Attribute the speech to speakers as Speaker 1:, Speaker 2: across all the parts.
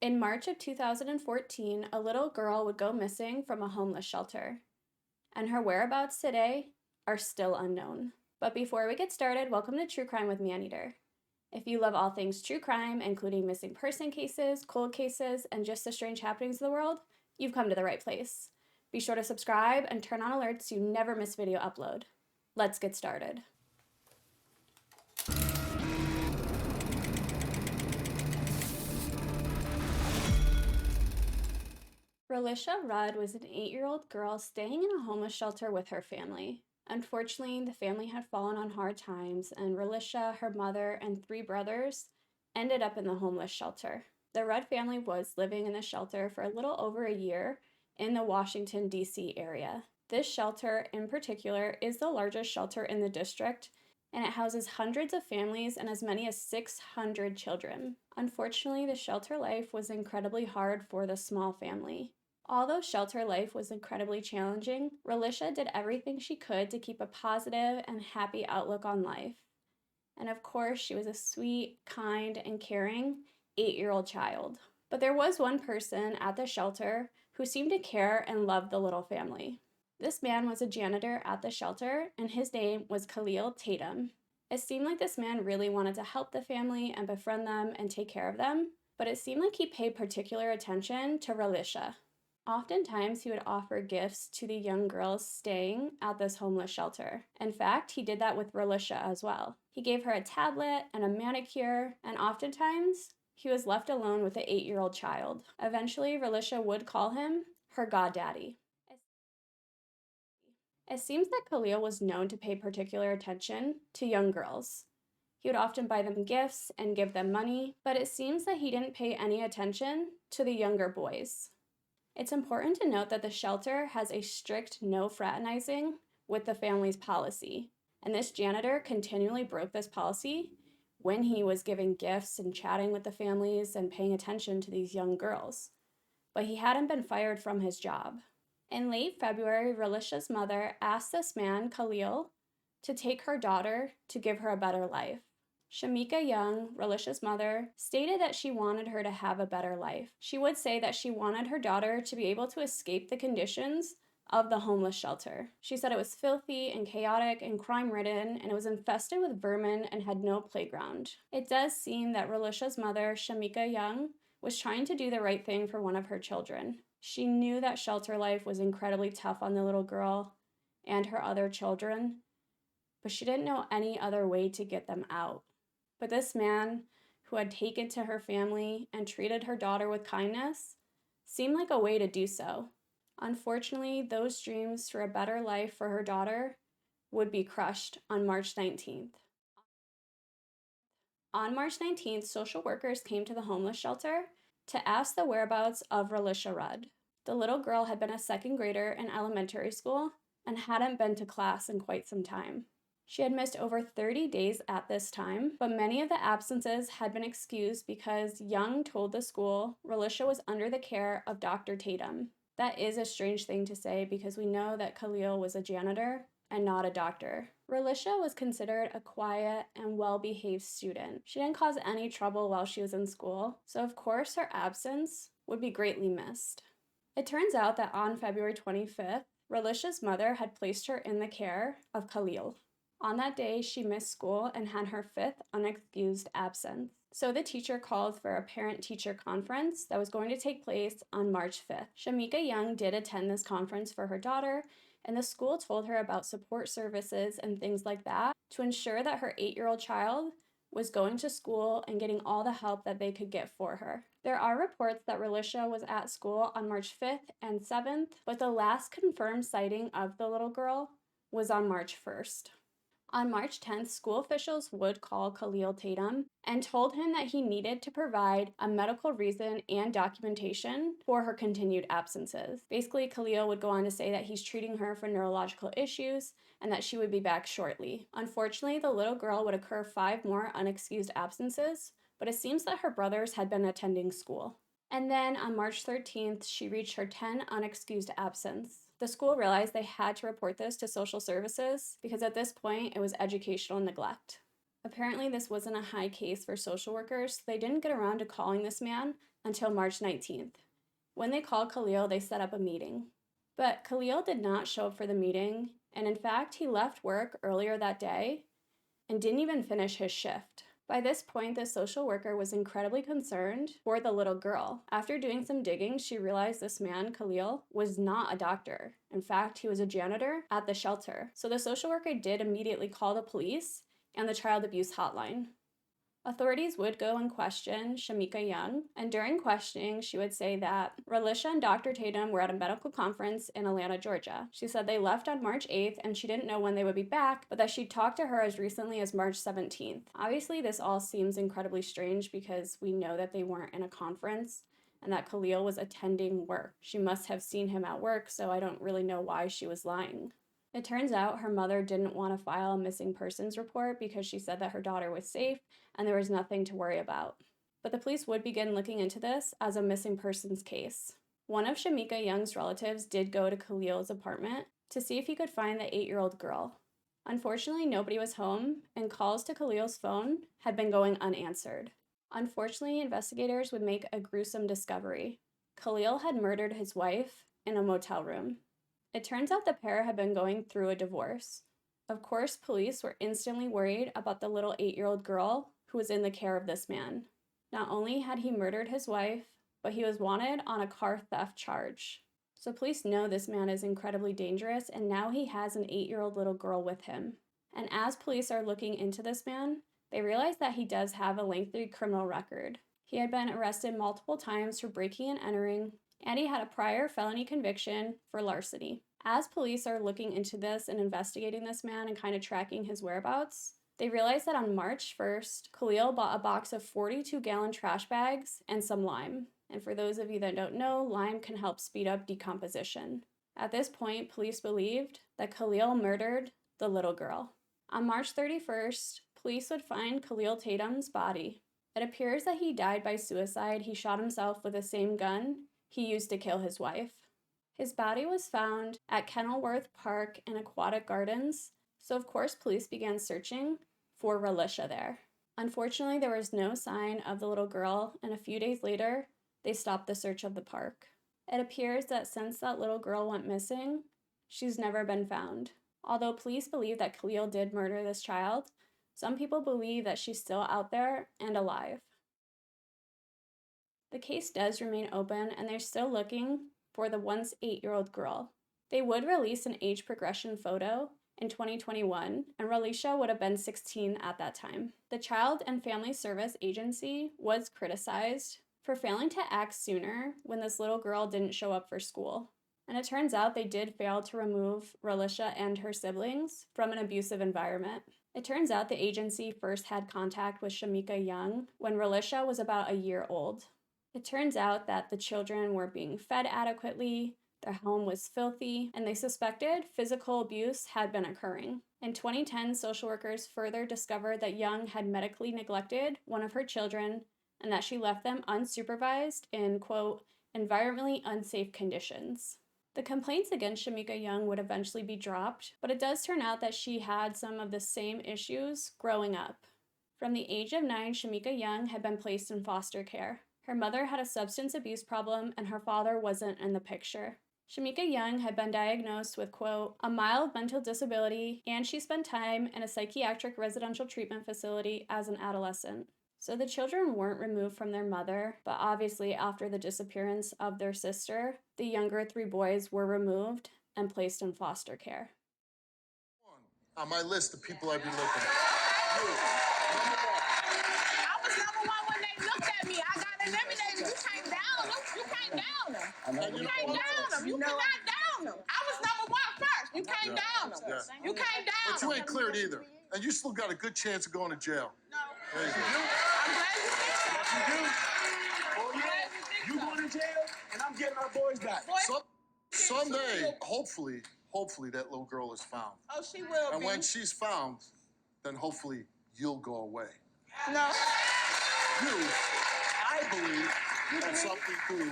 Speaker 1: In March of 2014, a little girl would go missing from a homeless shelter, and her whereabouts today are still unknown. But before we get started, welcome to True Crime with Maneater. If you love all things true crime, including missing person cases, cold cases, and just the strange happenings of the world, you've come to the right place. Be sure to subscribe and turn on alerts so you never miss video upload. Let's get started. Relisha Rudd was an 8-year-old girl staying in a homeless shelter with her family. Unfortunately, the family had fallen on hard times, and Relisha, her mother, and 3 brothers ended up in the homeless shelter. The Rudd family was living in the shelter for a little over a year in the Washington, D.C. area. This shelter, in particular, is the largest shelter in the district, and it houses hundreds of families and as many as 600 children. Unfortunately, the shelter life was incredibly hard for the small family. Although shelter life was incredibly challenging, Relisha did everything she could to keep a positive and happy outlook on life. And of course, she was a sweet, kind, and caring 8-year-old child. But there was one person at the shelter who seemed to care and love the little family. This man was a janitor at the shelter, and his name was Khalil Tatum. It seemed like this man really wanted to help the family and befriend them and take care of them, but it seemed like he paid particular attention to Relisha. Oftentimes, he would offer gifts to the young girls staying at this homeless shelter. In fact, he did that with Relisha as well. He gave her a tablet and a manicure, and oftentimes, he was left alone with the 8-year-old child. Eventually, Relisha would call him her goddaddy. It seems that Khalil was known to pay particular attention to young girls. He would often buy them gifts and give them money, but it seems that he didn't pay any attention to the younger boys. It's important to note that the shelter has a strict no fraternizing with the family's policy, and this janitor continually broke this policy when he was giving gifts and chatting with the families and paying attention to these young girls. But he hadn't been fired from his job. In late February, Relisha's mother asked this man, Khalil, to take her daughter to give her a better life. Shamika Young, Relisha's mother, stated that she wanted her to have a better life. She would say that she wanted her daughter to be able to escape the conditions of the homeless shelter. She said it was filthy and chaotic and crime-ridden, and it was infested with vermin and had no playground. It does seem that Relisha's mother, Shamika Young, was trying to do the right thing for one of her children. She knew that shelter life was incredibly tough on the little girl and her other children, but she didn't know any other way to get them out. But this man, who had taken to her family and treated her daughter with kindness, seemed like a way to do so. Unfortunately, those dreams for a better life for her daughter would be crushed on March 19th. On March 19th, social workers came to the homeless shelter to ask the whereabouts of Relisha Rudd. The little girl had been a second grader in elementary school and hadn't been to class in quite some time. She had missed over 30 days at this time, but many of the absences had been excused because Young told the school Relisha was under the care of Dr. Tatum. That is a strange thing to say because we know that Khalil was a janitor and not a doctor. Relisha was considered a quiet and well-behaved student. She didn't cause any trouble while she was in school, so of course her absence would be greatly missed. It turns out that on February 25th, Relisha's mother had placed her in the care of Khalil. On that day, she missed school and had her 5th unexcused absence. So the teacher called for a parent-teacher conference that was going to take place on March 5th. Shamika Young did attend this conference for her daughter, and the school told her about support services and things like that to ensure that her 8-year-old child was going to school and getting all the help that they could get for her. There are reports that Relisha was at school on March 5th and 7th, but the last confirmed sighting of the little girl was on March 1st. On March 10th, school officials would call Khalil Tatum and told him that he needed to provide a medical reason and documentation for her continued absences. Basically, Khalil would go on to say that he's treating her for neurological issues and that she would be back shortly. Unfortunately, the little girl would occur 5 more unexcused absences, but it seems that her brothers had been attending school. And then on March 13th, she reached her 10 unexcused absence. The school realized they had to report this to social services because at this point it was educational neglect. Apparently, this wasn't a high case for social workers, so they didn't get around to calling this man until March 19th. When they called Khalil, they set up a meeting. But Khalil did not show up for the meeting, and in fact, he left work earlier that day and didn't even finish his shift. By this point, the social worker was incredibly concerned for the little girl. After doing some digging, she realized this man, Khalil, was not a doctor. In fact, he was a janitor at the shelter. So the social worker did immediately call the police and the child abuse hotline. Authorities would go and question Shamika Young, and during questioning, she would say that Relisha and Dr. Tatum were at a medical conference in Atlanta, Georgia. She said they left on March 8th and she didn't know when they would be back, but that she talked to her as recently as March 17th. Obviously, this all seems incredibly strange because we know that they weren't in a conference and that Khalil was attending work. She must have seen him at work, so I don't really know why she was lying. It turns out her mother didn't want to file a missing persons report because she said that her daughter was safe and there was nothing to worry about. But the police would begin looking into this as a missing persons case. One of Shamika Young's relatives did go to Khalil's apartment to see if he could find the 8-year-old girl. Unfortunately, nobody was home, and calls to Khalil's phone had been going unanswered. Unfortunately, investigators would make a gruesome discovery. Khalil had murdered his wife in a motel room. It turns out the pair had been going through a divorce. Of course, police were instantly worried about the little 8-year-old girl who was in the care of this man. Not only had he murdered his wife, but he was wanted on a car theft charge. So police know this man is incredibly dangerous, and now he has an 8-year-old little girl with him. And as police are looking into this man, they realize that he does have a lengthy criminal record. He had been arrested multiple times for breaking and entering, and he had a prior felony conviction for larceny. As police are looking into this and investigating this man and kind of tracking his whereabouts, they realize that on March 1st, Khalil bought a box of 42-gallon trash bags and some lime. And for those of you that don't know, lime can help speed up decomposition. At this point, police believed that Khalil murdered the little girl. On March 31st, police would find Khalil Tatum's body. It appears that he died by suicide. He shot himself with the same gun he used to kill his wife. His body was found at Kenilworth Park and Aquatic Gardens, so of course police began searching for Relisha there. Unfortunately, there was no sign of the little girl, and a few days later, they stopped the search of the park. It appears that since that little girl went missing, she's never been found. Although police believe that Khalil did murder this child, some people believe that she's still out there and alive. The case does remain open, and they're still looking for the once 8-year-old girl. They would release an age progression photo in 2021, and Relisha would have been 16 at that time. The Child and Family Service Agency was criticized for failing to act sooner when this little girl didn't show up for school. And it turns out they did fail to remove Relisha and her siblings from an abusive environment. It turns out the agency first had contact with Shamika Young when Relisha was about a year old. It turns out that the children were being fed adequately, their home was filthy, and they suspected physical abuse had been occurring. In 2010, social workers further discovered that Young had medically neglected one of her children and that she left them unsupervised in, quote, environmentally unsafe conditions. The complaints against Shamika Young would eventually be dropped, but it does turn out that she had some of the same issues growing up. From the age of 9, Shamika Young had been placed in foster care. Her mother had a substance abuse problem, and her father wasn't in the picture. Shamika Young had been diagnosed with, quote, a mild mental disability, and she spent time in a psychiatric residential treatment facility as an adolescent. So the children weren't removed from their mother, but obviously after the disappearance of their sister, the younger 3 boys were removed and placed in foster care.
Speaker 2: On my list of people I've been looking at.
Speaker 3: I was number one when they looked at me. I got eliminated. You can't down them. You can't down them. You can't down them. You cannot down them. I was number one first. You can't down them.
Speaker 2: Yeah.
Speaker 3: You can't down
Speaker 2: But
Speaker 3: them.
Speaker 2: you ain't cleared either. And you still got a good chance of going to jail.
Speaker 3: No.
Speaker 2: There you go.
Speaker 3: I'm glad you think so.
Speaker 4: You do? Oh,
Speaker 3: I'm
Speaker 4: yeah?
Speaker 3: glad you think
Speaker 4: You
Speaker 3: so.
Speaker 4: going to jail, and I'm getting our boys back.
Speaker 2: Someday, hopefully that little girl is found.
Speaker 3: Oh, she will
Speaker 2: And
Speaker 3: be.
Speaker 2: when she's found, then hopefully you'll go away.
Speaker 3: No.
Speaker 2: You, I believe, have something to do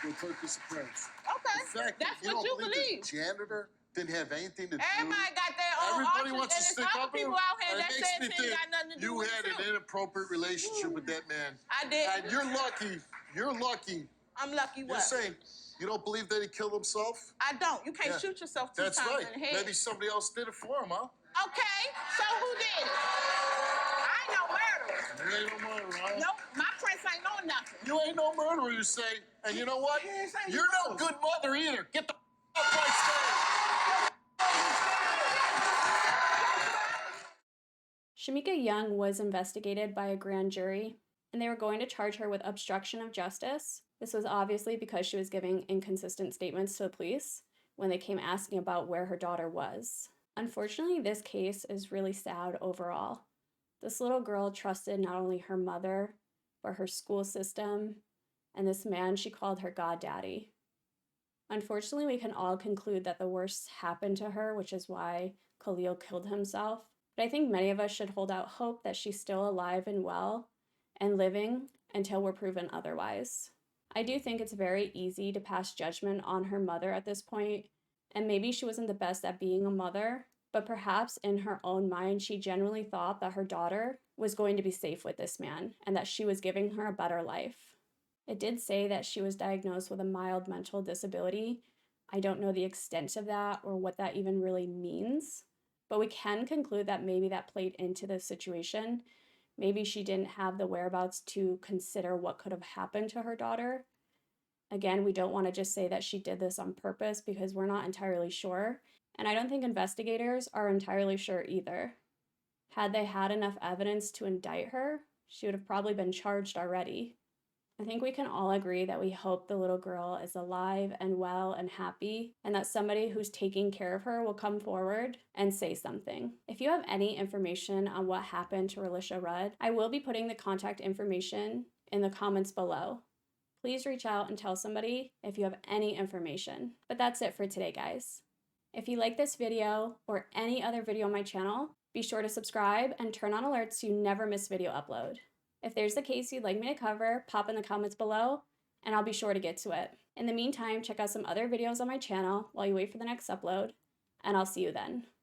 Speaker 2: with her disappearance.
Speaker 3: Okay.
Speaker 2: The fact
Speaker 3: That's
Speaker 2: that you
Speaker 3: what
Speaker 2: don't
Speaker 3: you
Speaker 2: believe
Speaker 3: believe.
Speaker 2: this janitor didn't have anything to do.
Speaker 3: Everybody got their own
Speaker 2: Everybody
Speaker 3: options,
Speaker 2: wants to
Speaker 3: and
Speaker 2: stick
Speaker 3: there's
Speaker 2: up
Speaker 3: other people out here
Speaker 2: and it
Speaker 3: that
Speaker 2: makes
Speaker 3: says
Speaker 2: me
Speaker 3: it ain't
Speaker 2: think
Speaker 3: got nothing to do
Speaker 2: you
Speaker 3: with
Speaker 2: had
Speaker 3: you.
Speaker 2: an inappropriate relationship with that man.
Speaker 3: I did.
Speaker 2: And you're lucky. You're lucky.
Speaker 3: I'm lucky
Speaker 2: You're
Speaker 3: what?
Speaker 2: saying you don't believe that he killed himself?
Speaker 3: I don't. You can't
Speaker 2: Yeah.
Speaker 3: shoot yourself 2
Speaker 2: That's
Speaker 3: times
Speaker 2: right.
Speaker 3: in the head.
Speaker 2: Maybe somebody else did it for him, huh?
Speaker 3: Okay, so who did it? I ain't no murderer.
Speaker 2: You ain't no murderer, huh?
Speaker 3: Nope, my prince ain't know nothing.
Speaker 2: You ain't no murderer, you say. And you know what?
Speaker 4: He ain't saying
Speaker 2: You're
Speaker 4: no.
Speaker 2: no good mother either. Get the off my stage.
Speaker 1: Shamika Young was investigated by a grand jury, and they were going to charge her with obstruction of justice. This was obviously because she was giving inconsistent statements to the police when they came asking about where her daughter was. Unfortunately, this case is really sad overall. This little girl trusted not only her mother, but her school system, and this man she called her goddaddy. Unfortunately, we can all conclude that the worst happened to her, which is why Khalil killed himself. But I think many of us should hold out hope that she's still alive and well and living until we're proven otherwise. I do think it's very easy to pass judgment on her mother at this point, and maybe she wasn't the best at being a mother, but perhaps in her own mind, she genuinely thought that her daughter was going to be safe with this man and that she was giving her a better life. It did say that she was diagnosed with a mild mental disability. I don't know the extent of that or what that even really means, but we can conclude that maybe that played into the situation. Maybe she didn't have the whereabouts to consider what could have happened to her daughter. Again, we don't want to just say that she did this on purpose because we're not entirely sure. And I don't think investigators are entirely sure either. Had they had enough evidence to indict her, she would have probably been charged already. I think we can all agree that we hope the little girl is alive and well and happy, and that somebody who's taking care of her will come forward and say something. If you have any information on what happened to Relisha Rudd, I will be putting the contact information in the comments below. Please reach out and tell somebody if you have any information. But that's it for today, guys. If you like this video or any other video on my channel, be sure to subscribe and turn on alerts so you never miss video upload. If there's a case you'd like me to cover, pop in the comments below, and I'll be sure to get to it. In the meantime, check out some other videos on my channel while you wait for the next upload, and I'll see you then.